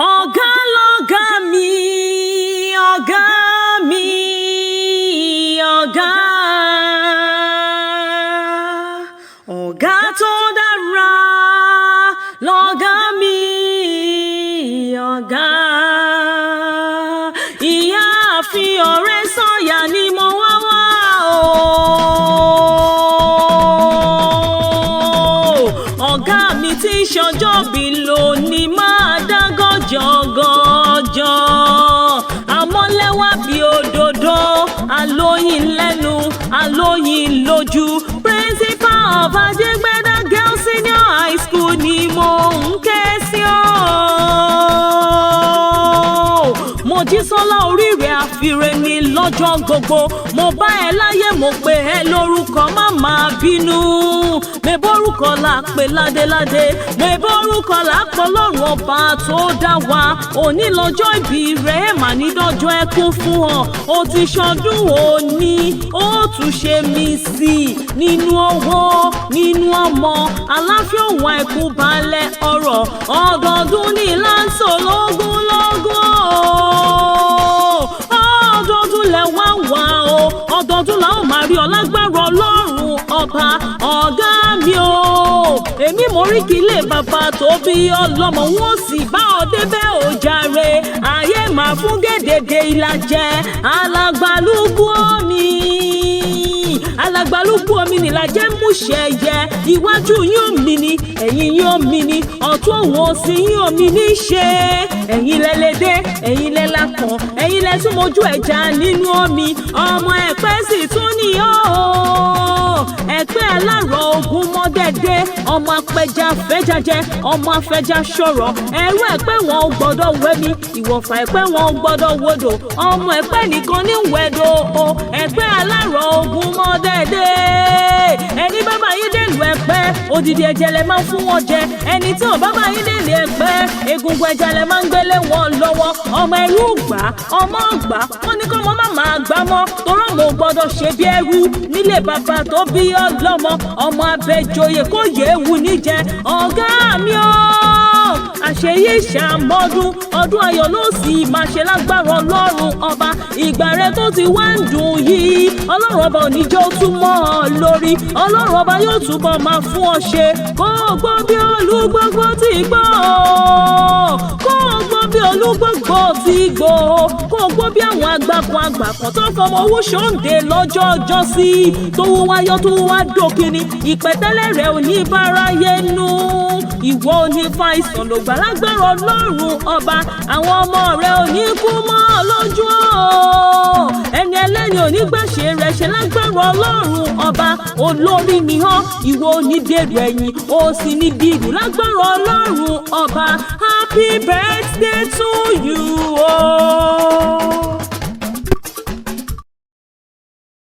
Ọ̀gá lọ̀gá mi, ọ̀gá mi, ọ̀gá. Ọ̀gá tó dára lọ̀gá mi, ọ̀gá. Ìyáàfin Ọ̀rẹ́sànyà ni mo wá wá o. Ọ̀gá mi tí ń ṣọjọ́bí lónìí máa dá gọ́jọ́gọ́jọ́. Àmọ́lẹ́wà bí òdòdó, àlóyìn lẹ́nu, àlóyìn lójú. Principal of Ajégbédá Girls Senior High School ni mo ń ké sí o. Mojísọ́lá oríire àfirè ni lọ́jọ́ gbogbo. Mo bá ẹ láyé mo pè ẹ́ lórúkọ, má máa bínú. Mebórúkọ là pè ládéládé, mebórúkọ là pọ̀ lọ́rùn ọba tó dá wa. Òní lọ́jọ́ ìbí rẹ̀ mà ní dọ́jọ́ ẹkún fún ọ. O ti ṣọdún òní, ó tún ṣe mí sí i nínú owó, nínú ọmọ. Àlàáfíà òun àìkú balẹ̀ ọ̀rọ̀. Ọdọọdún ní láǹsọ̀ lógúnlógún ọdọọdún lẹ wá wá o. Ọdọọdún la ó máa rí ọ lágbára Ọlọ́run ọba. Ọ̀gá mi o, èmi móríkì ilé bàbá tó bí ọlọ́mọ, wọn sì bá ọ débẹ̀ ò jàre. Ayé máa fún gèdèdè ìlàjẹ alàgbàlúgbú omi. Alàgbàlúgbú omi nìlàjẹ ń múṣẹ yẹ. Iwájú yín omi ni, ẹ̀yìn yín omi ni, ọ̀tún òun òsì yín omi ní ṣe. Ẹ̀yin lẹ́lẹ́dẹ́, ẹ̀yin lẹ́lákan, ẹ̀yin lẹ́tún mojú ẹja nínú omi. Ọmọ Ẹ̀pẹ́ sì tún ní ọ́. Ẹ̀pẹ́ alárọ̀ ogun mọ́dẹ́dẹ́, ọmọ apẹja fẹ́jajẹ, ọmọ afẹja ṣọ̀rọ̀. Ẹ̀rú Ẹ̀pẹ́ wọn ò gbọ́dọ̀ wẹ̀mí, ìwọ̀fà Ẹ̀pẹ́ wọn ò gbọ́dọ̀ wodò. Ọmọ Ẹ̀pẹ́ nìkan ní wẹ̀dọ̀ o. Ẹ̀pẹ́ alárọ̀ ogun mọ́dẹ́dẹ́. Ẹni bàbá yín dèlù Ẹ̀pẹ́, odidi ẹ̀jẹ̀ lẹ máa ń fún wọn jẹ. Ẹni tí ò bàbá yín dèlù Ẹ̀pẹ́, egungun ẹja lẹ máa ń gbélé wọn lọ́wọ́. Ọmọ ẹrú gbà, ọmọ gbà, wọn ní kọ́mọ má máa gbá mọ́. Torọ́ mo gbọ́dọ̀ ṣe bí ẹrú nílé bàbá tó bí ọlọ́mọ. Ọmọ abẹ́jọyè kò yéwu níjẹ. Ọ̀gá mi o, àṣeyí ṣàmọ́dún, ọdún ayọ̀ ló sì máa ṣe lágbára Ọlọ́run ọba. Ìgbà rẹ tó ti wá ń dùn yìí, Ọlọ́run ọba oníjó tún mọ́ ọ lórí. Ọlọ́run ọba yóò túbọ̀ máa fún ọ ṣe. Kó o gbọ́ bí olúgbogbo ti gbọ́, kó o gbọ́ bí olúgbogbo ti gbọ́, kó o gbọ́ bí àwọn àgbàkan tó fọmọ owó ṣòǹde lọ́jọ́ ọjọ́ sí. Tó wáyọ́ tó wá dòkìní, ìpẹ̀tẹ́lẹ̀ rẹ̀ ò ní báráyé nú. Ìwọ ò ní fa ìsàn lògbà lágbára Ọlọ́run ọba. Àwọn ọmọ rẹ̀ ò ní kú mọ́ lójú o. Ẹni ẹlẹ́ni ò ní gbàṣẹ rẹ̀ ṣe lágbára Ọlọ́run ọba. Olórí ni ọ́, ìwọ ò ní dèrò ẹ̀yìn, ó sì ní dìrù lágbára Ọlọ́run ọba. Happy birthday to